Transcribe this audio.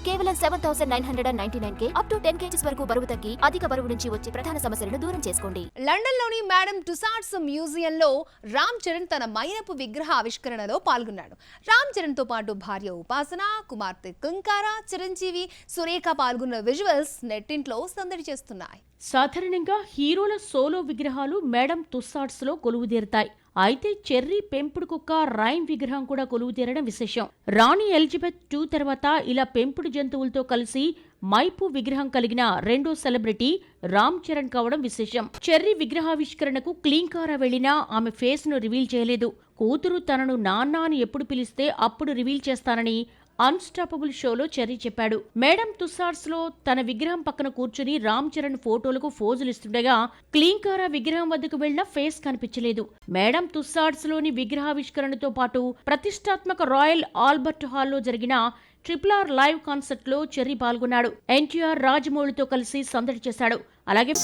కేవలం 7,999 up to 10 kgs వరకు బరువు తగ్గి అధిక బరువు నుంచి వచ్చే ప్రధాన సమస్యలను దూరం చేసుకోండి. లండన్ లోని మేడం టుసాడ్స్ మ్యూజియంలో రామ్ చరణ్ తన మైనపు విగ్రహ ఆవిష్కరణలో పాల్గొన్నాడు. రామ్ చరణ్ తో పాటు భార్య ఉపాసన, కుమార్తె కుంకార, చిరంజీవి, సురేఖ పాల్గొన్న విజువల్స్ నెట్టింట్లో సందడి చేస్తున్నాయి. సాధారణంగా హీరోల సోలో విగ్రహాలు మేడం టుసాడ్స్ లో కొలువుదీరుతాయి. అయితే చెర్రీ పెంపుడు కుక్క రైమ్ విగ్రహం కూడా కొలువుతీరడం విశేషం. రాణి ఎలిజబెత్ II తర్వాత ఇలా పెంపుడు జంతువులతో కలిసి మైపు విగ్రహం కలిగిన రెండో సెలబ్రిటీ రామ్ చరణ్ కావడం విశేషం. చెర్రీ విగ్రహావిష్కరణకు క్లీంకారా వెళ్లినా ఆమె ఫేస్ ను రివీల్ చేయలేదు. కూతురు తనను నాన్న అని ఎప్పుడు పిలిస్తే అప్పుడు రివీల్ చేస్తానని అన్స్టాపబుల్ షోలో చెర్రీ చెప్పాడు. మేడం టుసాడ్స్ లో తన విగ్రహం పక్కన కూర్చుని రామ్ చరణ్ ఫోటోలకు ఫోజులిస్తుండగా క్లీంకారా విగ్రహం వద్దకు వెళ్లిన ఫేస్ కనిపించలేదు. మేడం టుసాడ్స్ లోని విగ్రహావిష్కరణతో పాటు ప్రతిష్టాత్మక రాయల్ ఆల్బర్ట్ హాల్లో జరిగిన RRR లైవ్ కాన్సర్ట్ లో చెర్రీ పాల్గొన్నాడు. ఎన్టీఆర్, రాజమౌళితో కలిసి సందడి చేశాడు. అలాగే